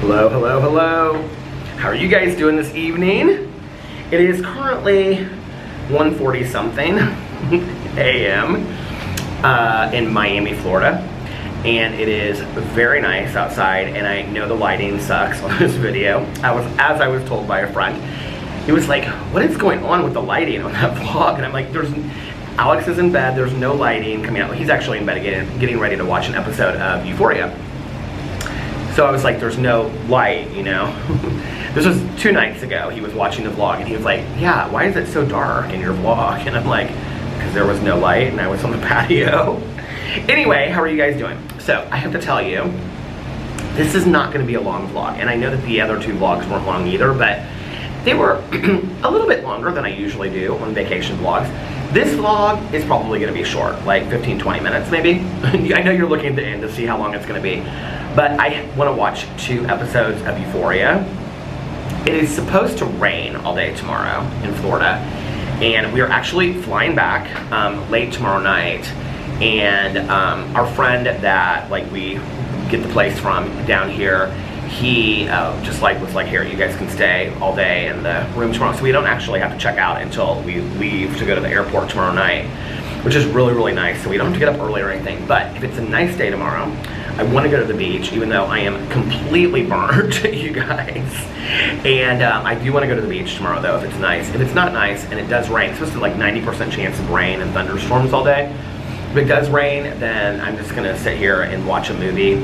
Hello, hello, hello. How are you guys doing this evening? It is currently 1:40 something a.m. In Miami, Florida. And it is very nice outside, and I know the lighting sucks on this video. As I was told by a friend. He was like, what is going on with the lighting on that vlog? And I'm like, Alex is in bed, there's no lighting coming out. He's actually in bed again, getting ready to watch an episode of Euphoria. So I was like, there's no light, you know? This was 2 nights ago, he was watching the vlog, and he was like, yeah, why is it so dark in your vlog? And I'm like, because there was no light, and I was on the patio. Anyway, how are you guys doing? So, I have to tell you, this is not gonna be a long vlog, and I know that the other 2 vlogs weren't long either, but they were a little bit longer than I usually do on vacation vlogs. This vlog is probably gonna be short, like 15-20 minutes maybe. I know you're looking at the end to see how long it's gonna be, but I wanna watch 2 episodes of Euphoria. It is supposed to rain all day tomorrow in Florida, and we are actually flying back late tomorrow night, and our friend that we get the place from down here, he just was like, here, you guys can stay all day in the room tomorrow. So we don't actually have to check out until we leave to go to the airport tomorrow night, which is really, really nice. So we don't have to get up early or anything. But if it's a nice day tomorrow, I want to go to the beach, even though I am completely burnt, you guys. And I do want to go to the beach tomorrow, though, if it's nice. If it's not nice and it does rain, it's supposed to be like 90% chance of rain and thunderstorms all day. If it does rain, then I'm just going to sit here and watch a movie.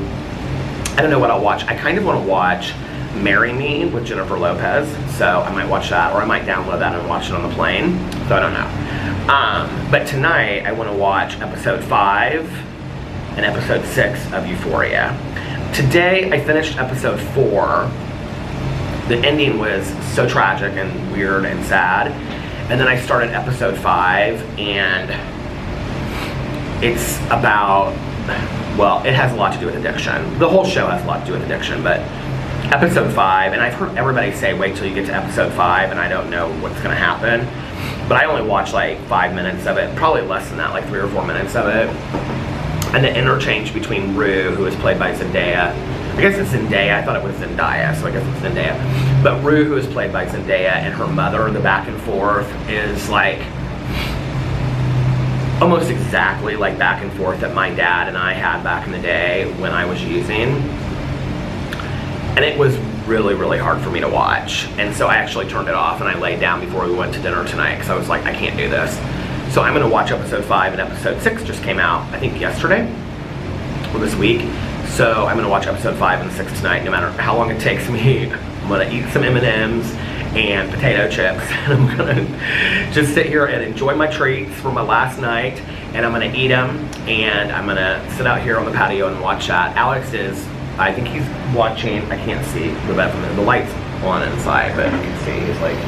I don't know what I'll watch. I kind of want to watch Marry Me with Jennifer Lopez, so I might watch that, or I might download that and watch it on the plane, so I don't know. But tonight, I want to watch episode 5 and episode 6 of Euphoria. Today, I finished episode 4. The ending was so tragic and weird and sad, and then I started episode 5, and it's about, well, it has a lot to do with addiction. The whole show has a lot to do with addiction, but episode 5, and I've heard everybody say wait till you get to episode 5, and I don't know what's gonna happen, but I only watched like 5 minutes of it, probably less than that, like 3 or 4 minutes of it. And the interchange between Rue, who is played by Zendaya, I guess it's Zendaya, I thought it was Zendaya, so I guess it's Zendaya, but Rue, who is played by Zendaya, and her mother, the back and forth is like almost exactly like back and forth that my dad and I had back in the day when I was using. And it was really, really hard for me to watch. And so I actually turned it off and I laid down before we went to dinner tonight because I was like, I can't do this. So I'm gonna watch episode 5, and episode 6 just came out, I think yesterday or this week. So I'm gonna watch episode 5 and 6 tonight, no matter how long it takes me. I'm gonna eat some M&Ms and potato chips, and I'm gonna just sit here and enjoy my treats from my last night, and I'm gonna eat them, and I'm gonna sit out here on the patio and watch that. Alex is, I think he's watching, I can't see the bed from the light's on inside, but I can see he's like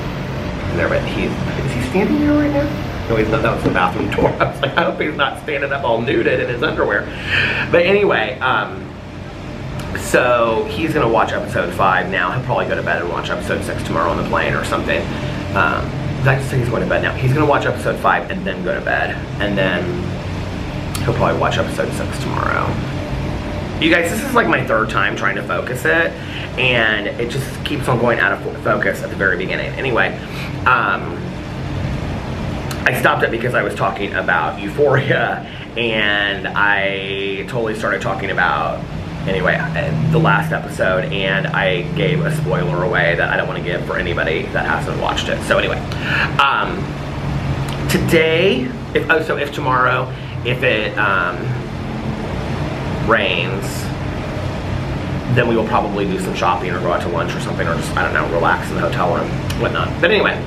there, but is he standing there right now? No, he's not, that was the bathroom door. I was like, I hope he's not standing up all nuded in his underwear. But anyway, so he's gonna watch episode 5 now. He'll probably go to bed and watch episode 6 tomorrow on the plane or something. I just think he's going to bed now. He's gonna watch episode 5 and then go to bed. And then he'll probably watch episode 6 tomorrow. You guys, this is like my 3rd time trying to focus it, and it just keeps on going out of focus at the very beginning. Anyway, I stopped it because I was talking about Euphoria, and I totally started talking about, anyway, the last episode, and I gave a spoiler away that I don't want to give for anybody that hasn't watched it. So anyway, today, if tomorrow, if it rains, then we will probably do some shopping or go out to lunch or something, or just, I don't know, relax in the hotel room, whatnot. But anyway,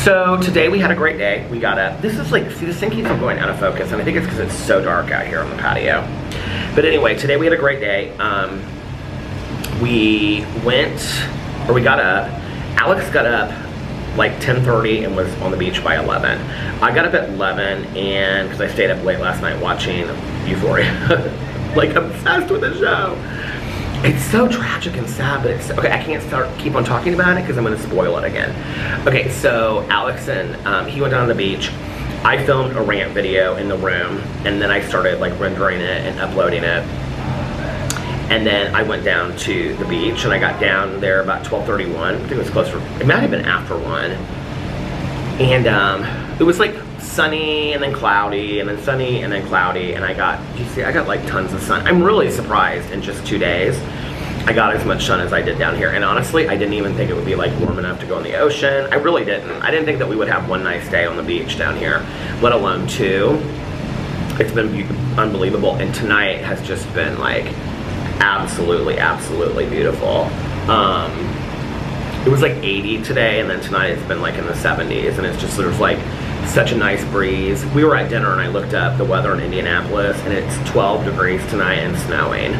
so today we had a great day. We got up, this is like, see, this thing keeps on going out of focus, and I think it's because it's so dark out here on the patio. But anyway, today we had a great day. We got up, Alex got up like 10:30 and was on the beach by 11. I got up at 11, and because I stayed up late last night watching Euphoria. Like, obsessed with the show. It's so tragic and sad, but it's, okay, I can't keep on talking about it because I'm gonna spoil it again. Okay, so Alex and he went down to the beach. I filmed a rant video in the room, and then I started like rendering it and uploading it. And then I went down to the beach, and I got down there about 12:31. I think it was closer, it might have been after 1. And it was like sunny and then cloudy and then sunny and then cloudy, and I got like tons of sun. I'm really surprised in just 2 days I got as much sun as I did down here. And honestly, I didn't even think it would be like warm enough to go in the ocean. I really didn't. I didn't think that we would have one nice day on the beach down here, let alone 2. It's been unbelievable, and tonight has just been like absolutely beautiful. It was like 80 today, and then tonight it's been like in the 70s, and it's just sort of like such a nice breeze. We were at dinner and I looked up the weather in Indianapolis, and it's 12 degrees tonight and snowing.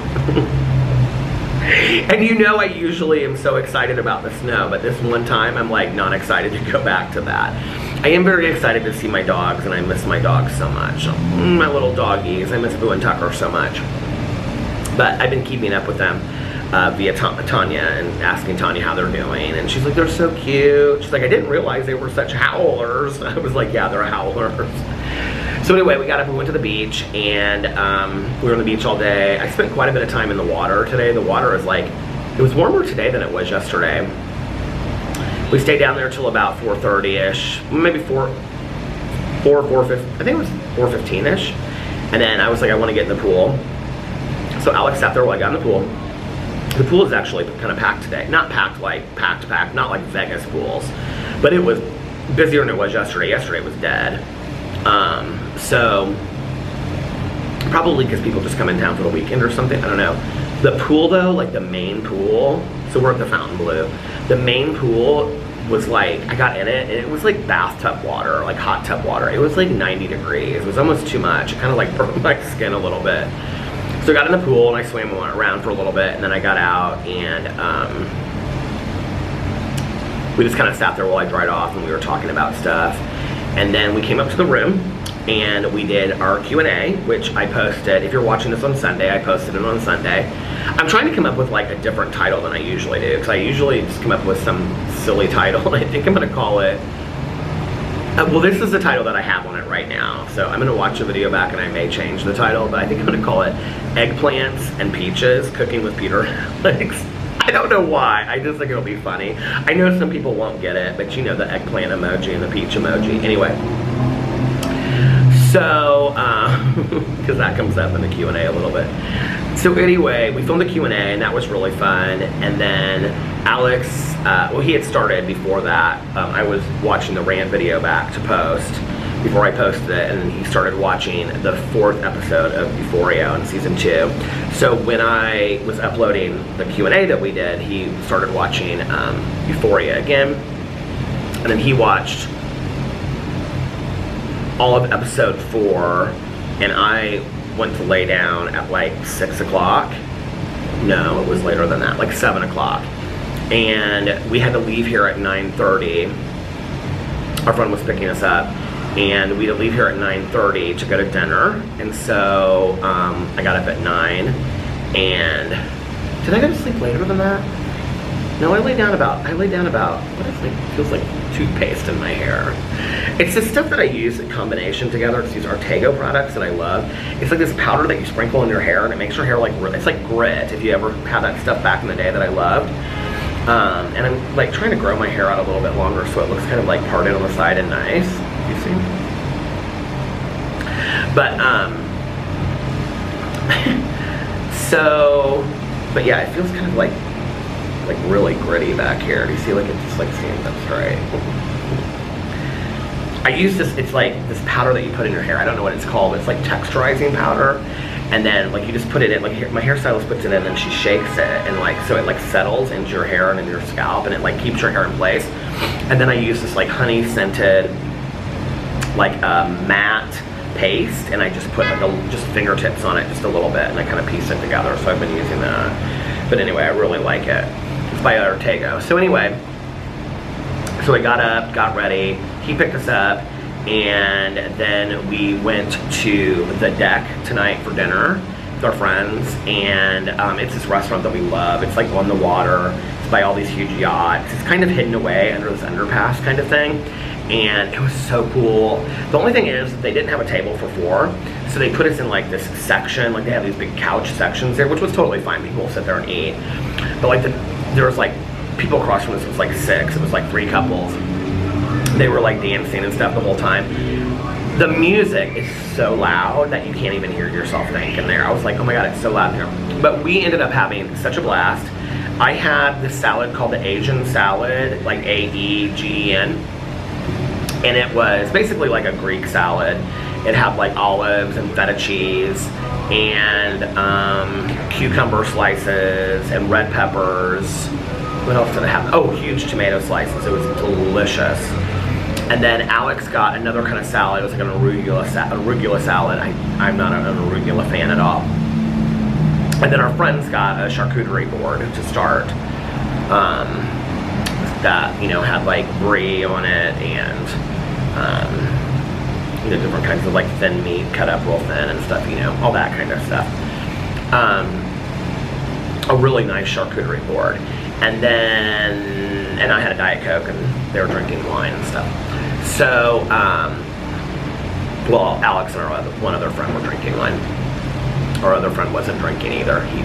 And you know I usually am so excited about the snow, but this one time I'm like not excited to go back to that. I am very excited to see my dogs, and I miss my dogs so much. My little doggies, I miss Boo and Tucker so much. But I've been keeping up with them via Tanya and asking Tanya how they're doing, and she's like, they're so cute. She's like, I didn't realize they were such howlers. I was like, yeah, they're howlers. So anyway, we got up, we went to the beach, and we were on the beach all day. I spent quite a bit of time in the water today. The water is like, it was warmer today than it was yesterday. We stayed down there till about 4:30-ish, maybe 4:50, I think it was 4:15-ish. And then I was like, I want to get in the pool. So Alex sat there while I got in the pool. The pool is actually kind of packed today. Not packed like packed, not like Vegas pools. But it was busier than it was yesterday. Yesterday was dead. So probably because people just come in town for the weekend or something, I don't know. The pool though, like the main pool, so we're at the Fontainebleau. The main pool was like, I got in it and it was like bathtub water, like hot tub water. It was like 90 degrees. It was almost too much. It kind of like burned my skin a little bit. So I got in the pool and I swam around for a little bit, and then I got out and we just kind of sat there while I dried off and we were talking about stuff. And then we came up to the room and we did our Q&A, which I posted. If you're watching this on Sunday, I posted it on Sunday. I'm trying to come up with like a different title than I usually do, because I usually just come up with some silly title. I think I'm gonna call it, well, this is the title that I have on it right now. So I'm gonna watch the video back and I may change the title, but I think I'm gonna call it Eggplants and Peaches, Cooking with Peter Alex. I don't know why, I just think it'll be funny. I know some people won't get it, but you know, the eggplant emoji and the peach emoji. Anyway, so, because that comes up in the Q&A a little bit. So anyway, we filmed the Q&A and that was really fun. And then Alex, well, he had started before that. I was watching the rant video back to post before I posted it, and then he started watching the 4th episode of Euphoria on season 2. So when I was uploading the Q&A that we did, he started watching Euphoria again, and then he watched all of episode 4, and I went to lay down at like 6 o'clock. No, it was later than that, like 7 o'clock. And we had to leave here at 9:30. Our friend was picking us up, and we had to leave here at 9:30 to go to dinner. And so I got up at 9, and did I go to sleep later than that? No, I laid down about, what is it? Feels like toothpaste in my hair. It's the stuff that I use in combination together. It's these Artego products that I love. It's like this powder that you sprinkle in your hair, and it makes your hair like, it's like grit, if you ever had that stuff back in the day that I loved. And I'm like trying to grow my hair out a little bit longer so it looks kind of like parted on the side and nice. You see? But, so, but yeah, it feels kind of like really gritty back here. Do you see, like it just like stands up straight? I use this, it's like this powder that you put in your hair. I don't know what it's called, but it's like texturizing powder. And then like you just put it in, like my hairstylist puts it in and then she shakes it, and like, so it like settles into your hair and into your scalp, and it like keeps your hair in place. And then I use this like honey scented, like matte paste, and I just put like just fingertips on it just a little bit, and I kind of piece it together. So I've been using that. But anyway, I really like it. It's by Artego. So anyway, so I got up, got ready, he picked us up, and then we went to the deck tonight for dinner with our friends. And it's this restaurant that we love. It's like on the water. It's by all these huge yachts. It's kind of hidden away under this underpass kind of thing. And it was so cool. The only thing is they didn't have a table for 4. So they put us in like this section, like they have these big couch sections there, which was totally fine. People will sit there and eat. But like there was like people across from us, it was like 6. It was like 3 couples. They were like dancing and stuff the whole time. The music is so loud that you can't even hear yourself think in there. I was like, oh my God, it's so loud in here. But we ended up having such a blast. I had this salad called the Asian salad, like A-E-G-E-N. And it was basically like a Greek salad. It had like olives and feta cheese and cucumber slices and red peppers. What else did it have? Oh, huge tomato slices. It was delicious. And then Alex got another kind of salad. It was like an arugula salad. I'm not an arugula fan at all. And then our friends got a charcuterie board to start. That, you know, had like brie on it and you know, different kinds of like thin meat cut up real thin and stuff, you know, all that kind of stuff. A really nice charcuterie board. And then, and I had a Diet Coke and they were drinking wine and stuff. So, well, Alex and one other friend were drinking wine. Our other friend wasn't drinking either. He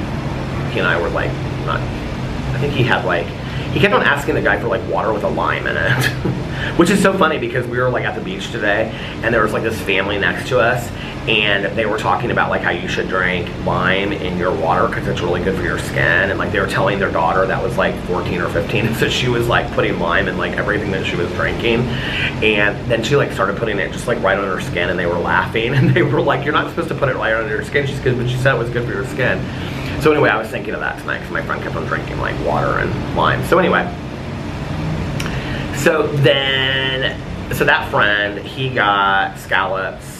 and I were like, not, I think he had like, he kept on asking the guy for like water with a lime in it. Which is so funny because we were like at the beach today and there was like this family next to us and they were talking about like how you should drink lime in your water because it's really good for your skin, and like they were telling their daughter that was like 14 or 15, so she was like putting lime in like everything that she was drinking, and then she like started putting it just like right on her skin and they were laughing and they were like, you're not supposed to put it right on your skin. She's good, but she said it was good for your skin. So anyway, I was thinking of that tonight because my friend kept on drinking like water and lime. So anyway, so that friend, he got scallops.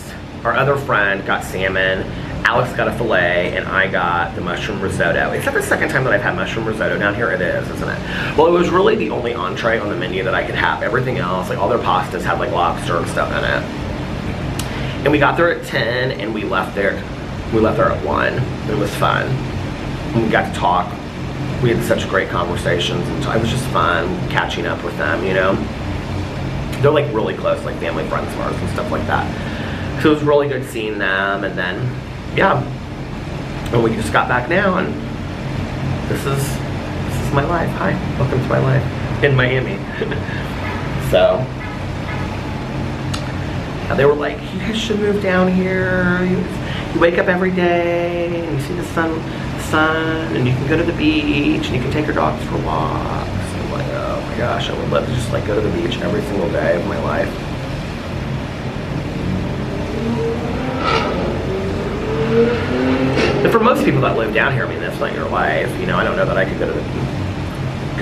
Our other friend got salmon. Alex got a filet, and I got the mushroom risotto. Is that the second time that I've had mushroom risotto down here? It is, isn't it? Well, it was really the only entree on the menu that I could have. Everything else, like all their pastas, had like lobster and stuff in it. And we got there at 10, and we left there. We left there at 1. It was fun. And we got to talk. We had such great conversations, and it was just fun catching up with them, you know? They're like really close, like family friends of ours and stuff like that. So it was really good seeing them, and then, yeah. And we just got back now, and this is my life. Hi, welcome to my life in Miami. So, yeah, they were like, you guys should move down here. You wake up every day, and you see the sun, and you can go to the beach, and you can take your dogs for walks. I'm like, oh my gosh, I would love to just like go to the beach every single day of my life. And for most people that live down here, I mean, that's not your life. You know, I don't know that I could go to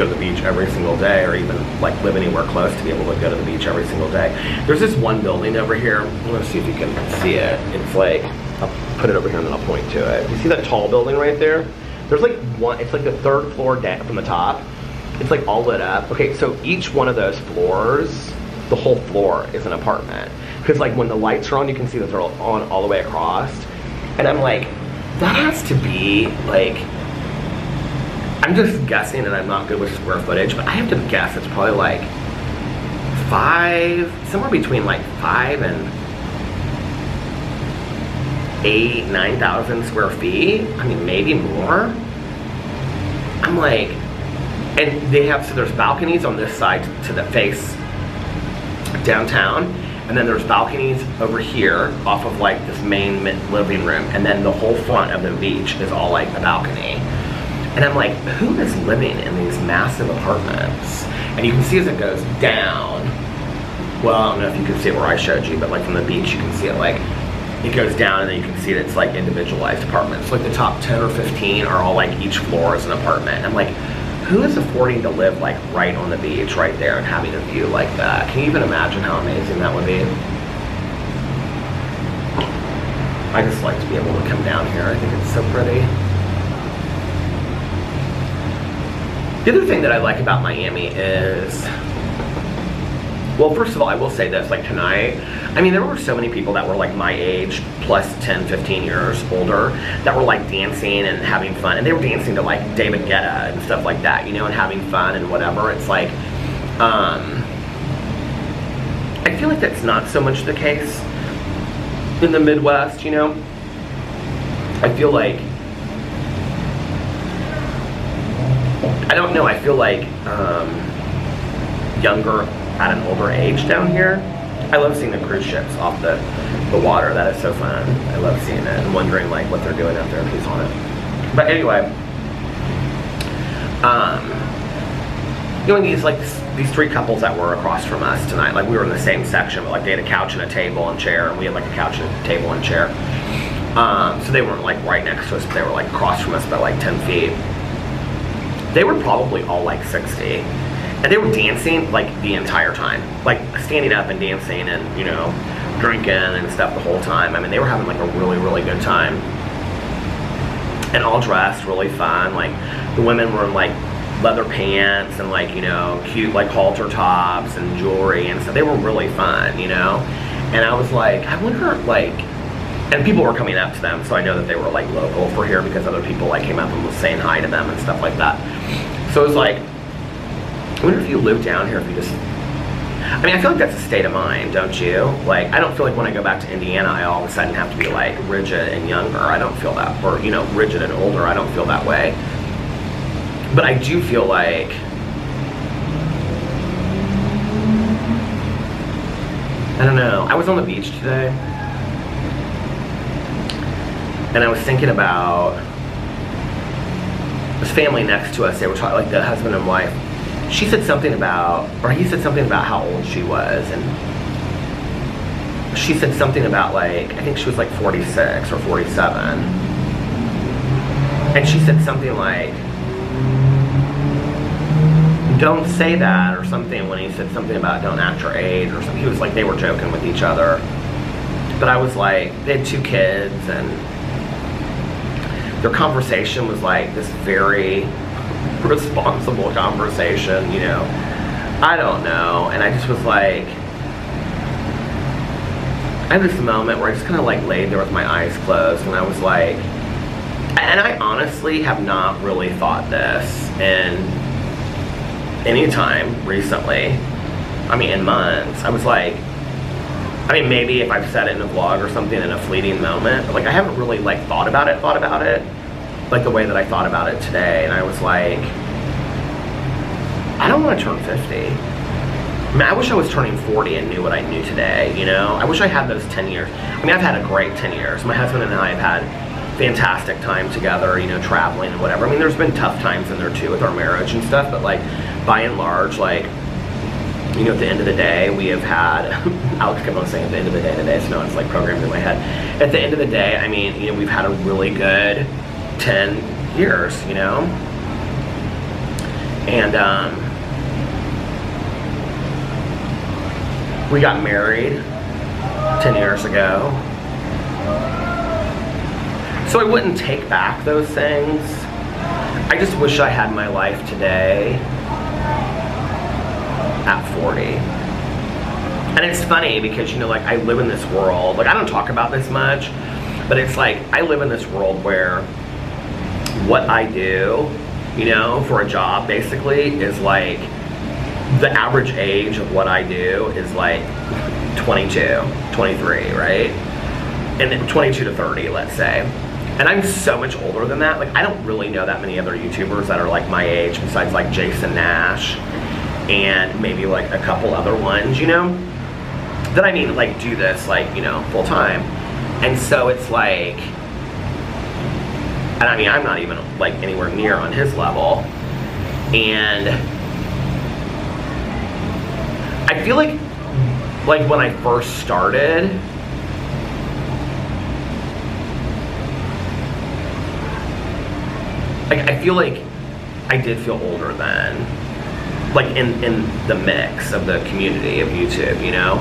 the beach every single day, or even like live anywhere close to be able to go to the beach every single day. There's this one building over here. I'm gonna see if you can see it. It's like, I'll put it over here and then I'll point to it. You see that tall building right there? There's like one, it's like the 3rd floor down from the top. It's like all lit up. Okay, so each one of those floors, the whole floor is an apartment. Because like when the lights are on, you can see that they're on all the way across. And I'm like, that has to be like, I'm just guessing and I'm not good with square footage, but I have to guess it's probably like 5, somewhere between like 5 and 8, 9,000 square feet. I mean, maybe more. I'm like, and they have, so there's balconies on this side to the face downtown, and then there's balconies over here off of like this main living room, and then the whole front of the beach is all like a balcony. And I'm like, who is living in these massive apartments? And you can see as it goes down, well, I don't know if you can see it where I showed you, but like from the beach you can see it like, it goes down and then you can see that it's like individualized apartments. Like the top 10 or 15 are all like, each floor is an apartment. And I'm like, who is affording to live like right on the beach right there and having a view like that? Can you even imagine how amazing that would be? I just like to be able to come down here. I think it's so pretty. The other thing that I like about Miami is, well, first of all, I will say this, like tonight, I mean, there were so many people that were like my age, plus 10, 15 years older, that were like dancing and having fun. And they were dancing to like David Guetta and stuff like that, you know, and having fun and whatever. It's like, I feel like that's not so much the case in the Midwest, you know. I feel like, I don't know, I feel like younger at an older age down here. I love seeing the cruise ships off the water. That is so fun. I love seeing it and wondering like what they're doing out there, who's on it. But anyway, you know, these three couples that were across from us tonight, like we were in the same section, but like they had a couch and a table and chair, and we had like a couch and a table and chair. So they weren't like right next to us, but they were like across from us by like 10 feet. They were probably all like 60. And they were dancing like the entire time. Like standing up and dancing and, you know, drinking and stuff the whole time. I mean, they were having like a really, really good time. And all dressed really fun. Like the women were in like leather pants and like, you know, cute like halter tops and jewelry and stuff. They were really fun, you know. And I was like, I wonder like, and people were coming up to them, so I know that they were like local for here because other people like came up and was saying hi to them and stuff like that. So it was like, I wonder if you live down here, if you just, I mean, I feel like that's a state of mind, don't you? Like, I don't feel like when I go back to Indiana, I all of a sudden have to be like rigid and younger. I don't feel that, or, you know, rigid and older. I don't feel that way. But I do feel like, I don't know, I was on the beach today, and I was thinking about this family next to us. They were talking, like the husband and wife. She said something about, or he said something about how old she was, and she said something about like, I think she was like 46 or 47. And she said something like, don't say that or something, when he said something about don't act your age or something. He was like, they were joking with each other. But I was like, they had 2 kids, and their conversation was like this very responsible conversation, you know. I don't know. And I just was like, I had this moment where I just kind of like laid there with my eyes closed, and I was like, and I honestly have not really thought this in any time recently. I mean, in months. I was like, I mean, maybe if I've said it in a vlog or something in a fleeting moment, but like I haven't really like thought about it like the way that I thought about it today. And I was like, I don't want to turn 50. I mean, I wish I was turning 40 and knew what I knew today, you know? I wish I had those 10 years. I mean, I've had a great 10 years. My husband and I have had fantastic time together, you know, traveling and whatever. I mean, there's been tough times in there too with our marriage and stuff, but like, by and large, like, you know, at the end of the day, we have had, Alex kept on saying at the end of the day today, so now it's like programmed in my head. At the end of the day, I mean, you know, we've had a really good 10 years, you know? And we got married 10 years ago. So I wouldn't take back those things. I just wish I had my life today at 40. And it's funny because, you know, like I live in this world, like I don't talk about this much, but it's like I live in this world where what I do, you know, for a job basically is like, the average age of what I do is like 22, 23, right? And then 22 to 30, let's say. And I'm so much older than that. Like, I don't really know that many other YouTubers that are like my age, besides like Jason Nash and maybe like a couple other ones, you know? That I mean, like, do this, like, you know, full time. And so it's like, and I mean, I'm not even like anywhere near on his level. And I feel like when I first started, like I feel like I did feel older then, like in the mix of the community of YouTube, you know?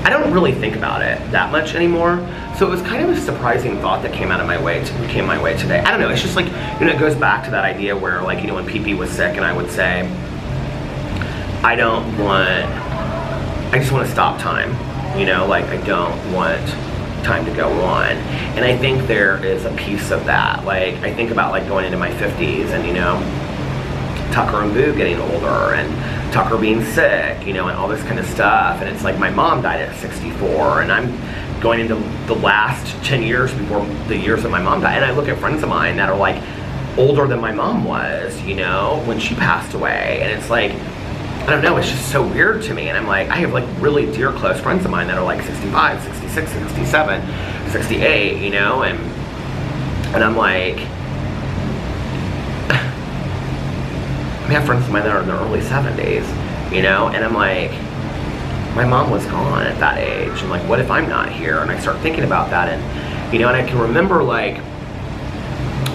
I don't really think about it that much anymore. So it was kind of a surprising thought that came my way today. I don't know, it's just like, you know, it goes back to that idea where, like, you know, when PP was sick and I would say, I just want to stop time, you know, like I don't want time to go on. And I think there is a piece of that. Like, I think about like going into my 50s and, you know, Tucker and Boo getting older, and Tucker being sick, you know, and all this kind of stuff. And it's like my mom died at 64, and I'm going into the last 10 years before the years that my mom died. And I look at friends of mine that are like older than my mom was, you know, when she passed away. And it's like, I don't know, it's just so weird to me. And I'm like, I have like really dear close friends of mine that are like 65, 66, 67, 68, you know, and I'm like, I have friends of mine that are in their early 70s, you know, and I'm like, my mom was gone at that age, and like, what if I'm not here? And I start thinking about that, and, you know, and I can remember like,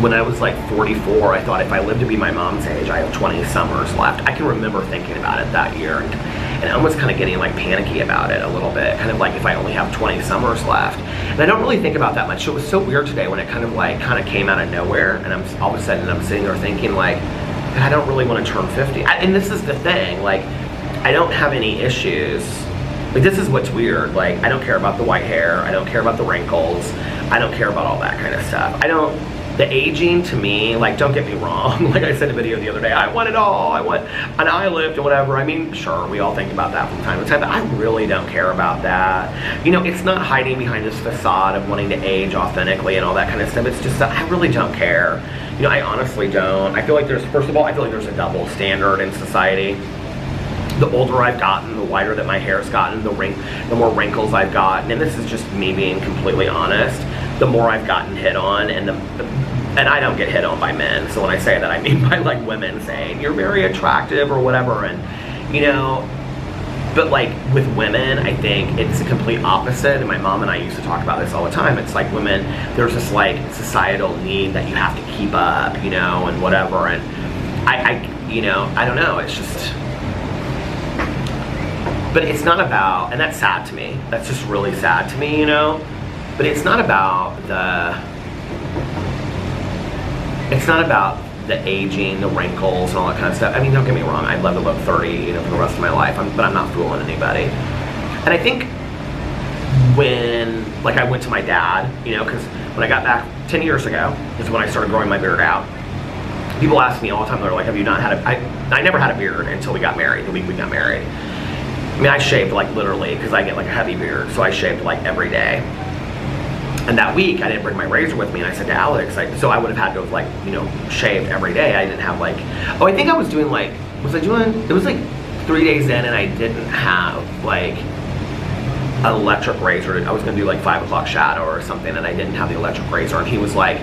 when I was like 44, I thought if I lived to be my mom's age, I have 20 summers left. I can remember thinking about it that year, and almost kind of getting like panicky about it a little bit, kind of like if I only have 20 summers left. And I don't really think about that much, so it was so weird today when it kind of came out of nowhere, and all of a sudden I'm sitting there thinking like, I don't really want to turn 50. And this is the thing, like, I don't have any issues. Like, this is what's weird. Like, I don't care about the white hair. I don't care about the wrinkles. I don't care about all that kind of stuff. The aging to me, like, don't get me wrong. Like I said in a video the other day, I want it all. I want an eye lift and whatever. I mean, sure, we all think about that from time to time, but I really don't care about that. You know, it's not hiding behind this facade of wanting to age authentically and all that kind of stuff. It's just that I really don't care. You know, I honestly don't. I feel like first of all, I feel like there's a double standard in society. The older I've gotten, the whiter that my hair's gotten, the more wrinkles I've gotten, and this is just me being completely honest, the more I've gotten hit on, and I don't get hit on by men, so when I say that, I mean by like women saying, you're very attractive or whatever, and, you know, but like with women, I think it's the complete opposite, and my mom and I used to talk about this all the time. It's like women, there's this like societal need that you have to keep up, you know, and whatever, and you know, I don't know, it's just, but it's not about, and that's sad to me, that's just really sad to me, you know, but it's not about the aging, the wrinkles, and all that kind of stuff. I mean, don't get me wrong, I'd love to look 30, you know, for the rest of my life, but I'm not fooling anybody. And I think when, like, I went to my dad, you know, because when I got back 10 years ago, is when I started growing my beard out. People ask me all the time, they're like, have you not had I never had a beard until we got married, the week we got married. I mean, I shaved, like, literally, because I get, like, a heavy beard, so I shaved, like, every day. And that week, I didn't bring my razor with me, and I said to Alex, so I would have had to have, like, you know, shaved every day. I didn't have, like, oh, I think I was doing, like, it was, like, 3 days in, and I didn't have, like, an electric razor. I was going to do, like, 5 o'clock shadow or something, and I didn't have the electric razor, and he was like,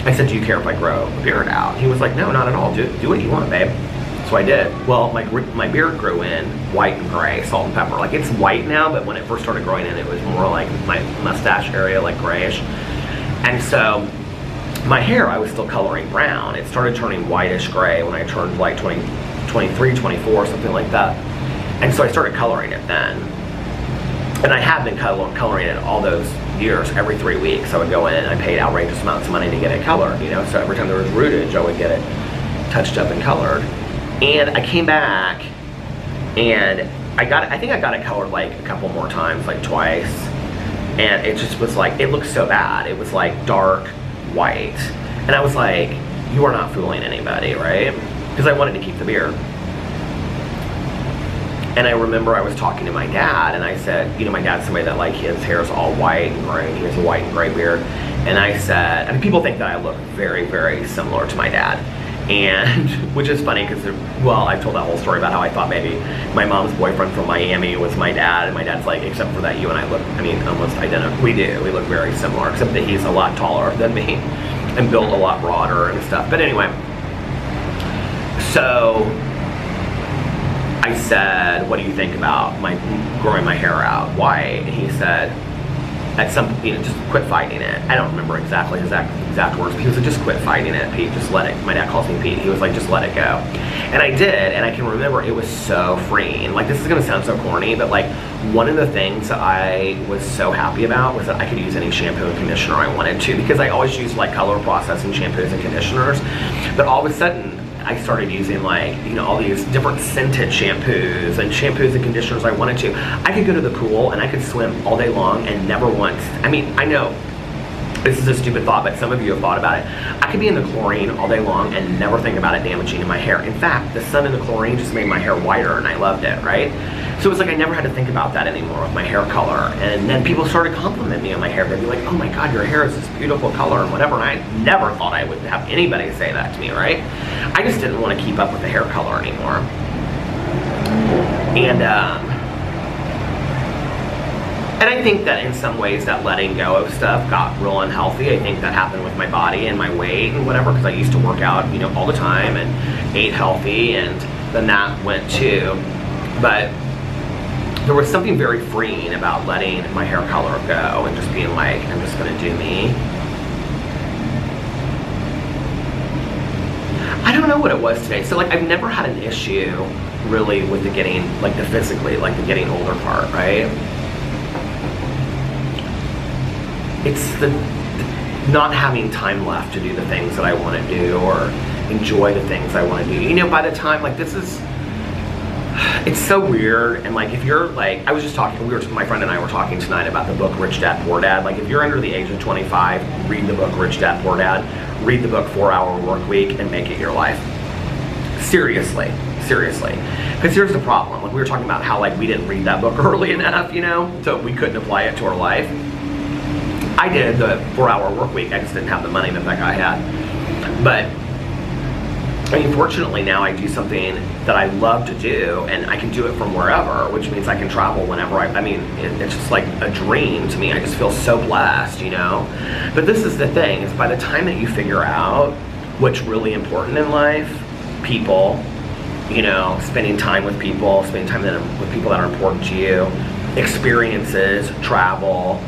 I said, do you care if I grow a beard out? He was like, no, not at all. Do what you want, babe. So I did. Well, my beard grew in white and gray, salt and pepper. Like, it's white now, but when it first started growing in, it was more like my mustache area, like grayish. And so my hair, I was still coloring brown. It started turning whitish gray when I turned like 23, 24, something like that. And so I started coloring it then. And I had been coloring it all those years, every 3 weeks. I would go in and I paid outrageous amounts of money to get it colored, you know. So every time there was rootage, I would get it touched up and colored. And I came back, and I think I got it colored like a couple more times, like twice. And it just was like, it looked so bad. It was like dark white. And I was like, you are not fooling anybody, right? Because I wanted to keep the beard. And I remember I was talking to my dad, and I said, you know, my dad's somebody that, like, his hair is all white and gray, and he has a white and gray beard. And I said, I mean, people think that I look very, very similar to my dad. And, which is funny because, well, I've told that whole story about how I thought maybe my mom's boyfriend from Miami was my dad, and my dad's like, except for that you and I look, I mean, almost identical. We do, we look very similar, except that he's a lot taller than me and built a lot broader and stuff. But anyway, so I said, what do you think about growing my hair out white? And he said, at some, you know, just quit fighting it. I don't remember exactly his exact words, but he was like, just quit fighting it, Pete, just let it. My dad calls me Pete. He was like, just let it go. And I did, and I can remember it was so freeing. Like, this is gonna sound so corny, but like, one of the things that I was so happy about was that I could use any shampoo and conditioner I wanted to, because I always used like color processing shampoos and conditioners, but all of a sudden, I started using, like, you know, all these different scented shampoos and conditioners I wanted to. I could go to the pool and I could swim all day long and never once, I mean, I know this is a stupid thought, but some of you have thought about it. I could be in the chlorine all day long and never think about it damaging my hair. In fact, the sun and the chlorine just made my hair whiter and I loved it, right? So it's like I never had to think about that anymore with my hair color. And then people started complimenting me on my hair. They'd be like, oh my God, your hair is this beautiful color and whatever. And I never thought I would have anybody say that to me, right? I just didn't want to keep up with the hair color anymore. And I think that in some ways that letting go of stuff got real unhealthy. I think that happened with my body and my weight and whatever, because I used to work out, you know, all the time and ate healthy, and then that went too. But there was something very freeing about letting my hair color go and just being like, I'm just gonna do me. I don't know what it was today. So like I've never had an issue really with the getting, like the physically, like the getting older part, right? It's the not having time left to do the things that I want to do or enjoy the things I want to do. You know, by the time, like this is, it's so weird. And like if you're like, I was just talking, my friend and I were talking tonight about the book Rich Dad Poor Dad. Like if you're under the age of 25, read the book Rich Dad Poor Dad. Read the book 4 Hour Work Week and make it your life. Seriously. Seriously. Because here's the problem. Like we were talking about how like we didn't read that book early enough, you know, so we couldn't apply it to our life. I did the 4 Hour Work Week. I just didn't have the money that guy had. But I mean, fortunately now I do something that I love to do, and I can do it from wherever, which means I can travel whenever I mean, it's just like a dream to me. I just feel so blessed, you know? But this is the thing, is by the time that you figure out what's really important in life, people, you know, spending time with people, spending time with people that are important to you, experiences, travel,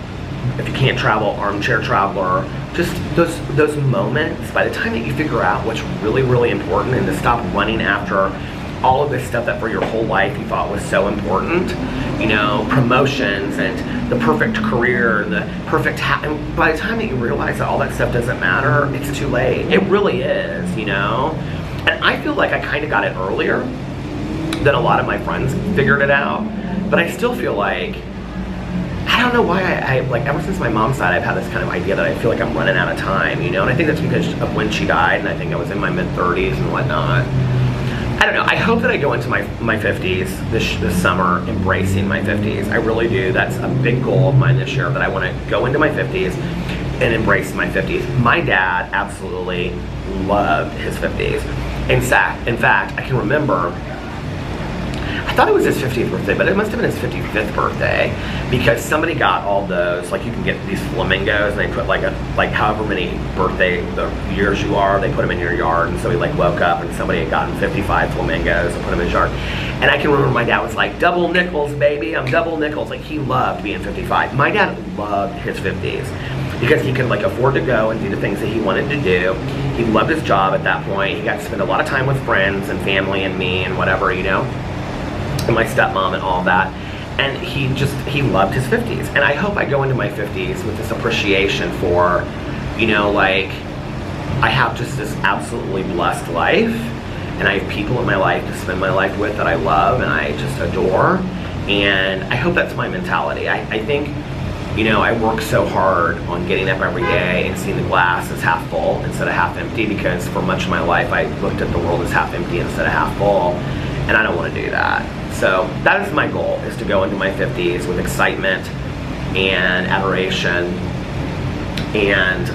if you can't travel, armchair traveler, just those moments, by the time that you figure out what's really, really important and to stop running after all of this stuff that for your whole life you thought was so important, you know, promotions and the perfect career and the perfect and by the time that you realize that all that stuff doesn't matter, it's too late. It really is, you know? And I feel like I kind of got it earlier than a lot of my friends figured it out, but I still feel like, I don't know why I like ever since my mom's side I've had this kind of idea that I feel like I'm running out of time, you know, and I think that's because of when she died, and I think I was in my mid-30s and whatnot. I don't know, I hope that I go into my 50s this summer embracing my 50s. I really do. That's a big goal of mine this year, that I want to go into my 50s and embrace my 50s. My dad absolutely loved his 50s. In fact, I can remember, I thought it was his 50th birthday, but it must have been his 55th birthday, because somebody got all those, like you can get these flamingos and they put like however many birthday the years you are, they put them in your yard, and so he like woke up and somebody had gotten 55 flamingos and put them in his yard. And I can remember my dad was like, double nickels, baby, I'm double nickels. Like he loved being 55. My dad loved his 50s because he could like afford to go and do the things that he wanted to do. He loved his job at that point. He got to spend a lot of time with friends and family and me and whatever, you know, and my stepmom and all that. And he loved his 50s. And I hope I go into my 50s with this appreciation for, you know, like, I have just this absolutely blessed life, and I have people in my life to spend my life with that I love and I just adore. And I hope that's my mentality. I think, you know, I work so hard on getting up every day and seeing the glass as half full instead of half empty, because for much of my life I looked at the world as half empty instead of half full, and I don't want to do that. So that is my goal, is to go into my 50s with excitement and adoration and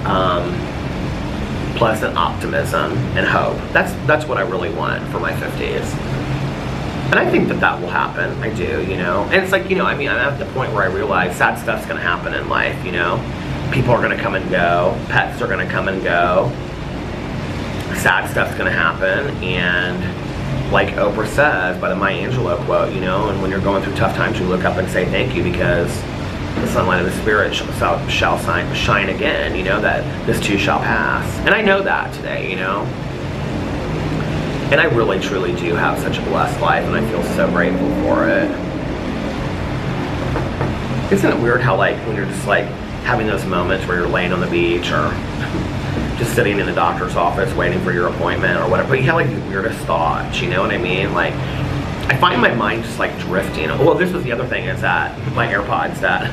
pleasant optimism and hope. That's what I really want for my 50s. And I think that that will happen. I do, you know. And it's like, you know, I mean, I'm at the point where I realize sad stuff's gonna happen in life, you know. People are gonna come and go. Pets are gonna come and go. Sad stuff's gonna happen. And like Oprah says, by the Maya Angelou quote, you know, and when you're going through tough times, you look up and say thank you, because the sunlight of the Spirit shall shine again, you know, that this too shall pass. And I know that today, you know. And I really, truly do have such a blessed life, and I feel so grateful for it. Isn't it weird how, like, when you're just, like, having those moments where you're laying on the beach or just sitting in the doctor's office waiting for your appointment or whatever, but you have, like, the weirdest thoughts, you know what I mean? Like, I find my mind just, like, drifting. Well, this was the other thing, is that my AirPods that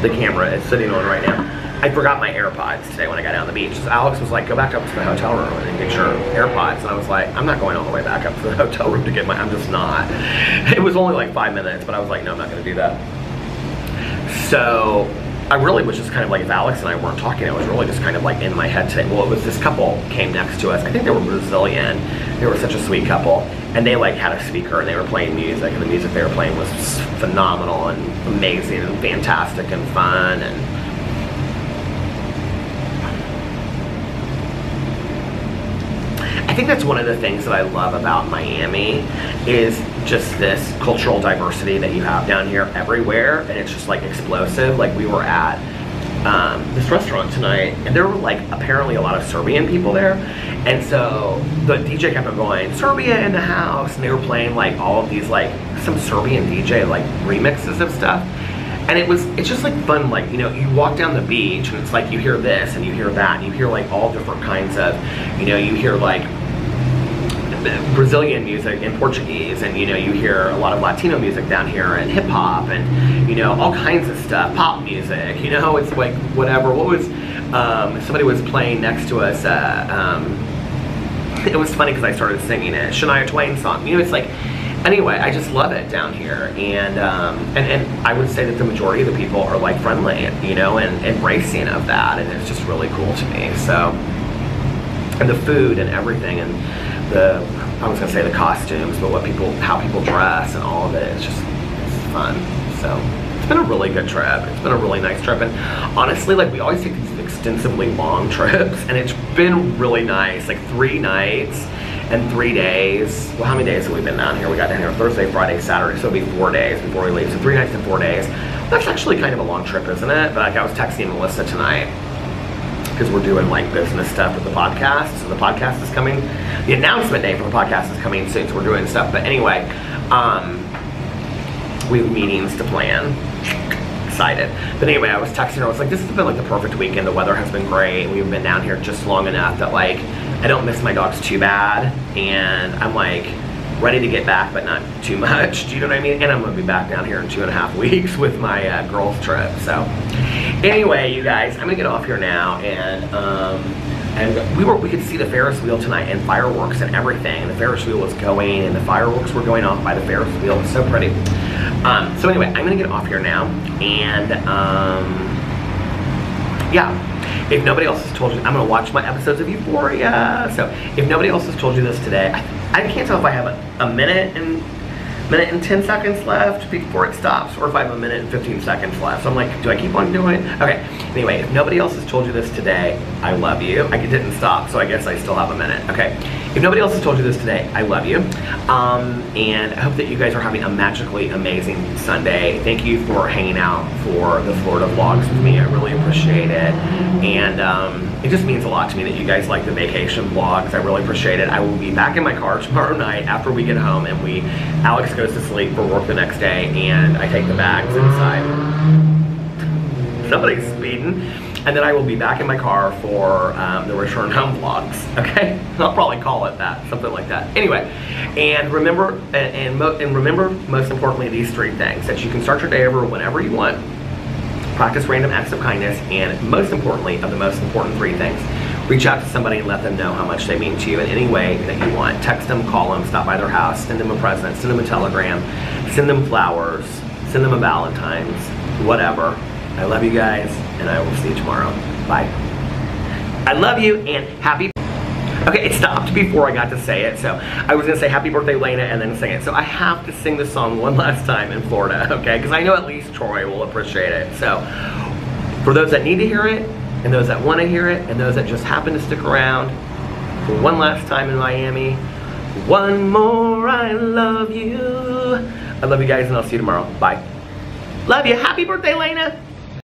the camera is sitting on right now. I forgot my AirPods today when I got down the beach. So Alex was like, go back up to the hotel room and get your AirPods. And I was like, I'm not going all the way back up to the hotel room to get I'm just not. It was only like 5 minutes, but I was like, no, I'm not gonna do that. So I really was just kind of like, if Alex and I weren't talking, I was really just kind of like in my head today. Well, it was this couple came next to us. I think they were Brazilian. They were such a sweet couple. And they like had a speaker and they were playing music, and the music they were playing was phenomenal and amazing and fantastic and fun. And I think that's one of the things that I love about Miami is just this cultural diversity that you have down here everywhere, and it's just like explosive. Like we were at this restaurant tonight, and there were like apparently a lot of Serbian people there, and so the DJ kept on going, Serbia in the house, and they were playing like all of these like some Serbian DJ like remixes of stuff. And it's just like fun, like, you know, you walk down the beach and it's like you hear this and you hear that and you hear like all different kinds of, you know, you hear like Brazilian music and Portuguese, and you know, you hear a lot of Latino music down here and hip hop and, you know, all kinds of stuff, pop music, you know, it's like whatever. What was, somebody was playing next to us, it was funny because I started singing it, Shania Twain song, you know, it's like, anyway, I just love it down here, and I would say that the majority of the people are like friendly, you know, and embracing of that, and it's just really cool to me. So, and the food and everything, and I was gonna say the costumes, but how people dress and all of it, it's fun. So it's been a really good trip. It's been a really nice trip, and honestly, like we always take these extensively long trips, and it's been really nice. Like 3 nights and 3 days. Well, how many days have we been down here? We got down here Thursday, Friday, Saturday, so it'll be 4 days before we leave. So 3 nights and 4 days. That's actually kind of a long trip, isn't it? But like I was texting Melissa tonight because we're doing like business stuff with the podcast. So the podcast is coming. The announcement day for the podcast is coming soon, so we're doing stuff. But anyway, we have meetings to plan. Excited. But anyway, I was texting her. I was like, this has been like the perfect weekend. The weather has been great. We've been down here just long enough that like I don't miss my dogs too bad, and I'm like ready to get back, but not too much. Do you know what I mean? And I'm gonna be back down here in 2.5 weeks with my girls trip. So anyway, you guys, I'm gonna get off here now, and we could see the Ferris wheel tonight and fireworks and everything. And the Ferris wheel was going, and the fireworks were going off by the Ferris wheel. It was so pretty. So anyway, I'm gonna get off here now, and yeah. If nobody else has told you, I'm gonna watch my episodes of Euphoria. So if nobody else has told you this today, I can't tell if I have a minute and 10 seconds left before it stops, or if I have a minute and 15 seconds left. So I'm like, do I keep on doing it? Okay, anyway, if nobody else has told you this today, I love you. It didn't stop, so I guess I still have a minute. Okay, if nobody else has told you this today, I love you. And I hope that you guys are having a magically amazing Sunday. Thank you for hanging out for the Florida vlogs with me. I really appreciate it. And it just means a lot to me that you guys like the vacation vlogs. I really appreciate it. I will be back in my car tomorrow night after we get home, and Alex goes to sleep for work the next day, and I take the bags inside. Somebody's speeding. And then I will be back in my car for the return home vlogs, okay? I'll probably call it that, something like that. Anyway, and remember, remember most importantly, these 3 things: that you can start your day over whenever you want, practice random acts of kindness, and most importantly, of the most important 3 things, reach out to somebody and let them know how much they mean to you in any way that you want. Text them, call them, stop by their house, send them a present, send them a telegram, send them flowers, send them a Valentine's, whatever. I love you guys, and I will see you tomorrow. Bye. I love you, and happy... Okay, it stopped before I got to say it, so I was gonna say happy birthday, Lena, and then sing it. So I have to sing this song one last time in Florida, okay? Because I know at least Troy will appreciate it. So, for those that need to hear it, and those that want to hear it, and those that just happen to stick around for one last time in Miami, one more I love you. I love you guys, and I'll see you tomorrow. Bye. Love you. Happy birthday, Lena.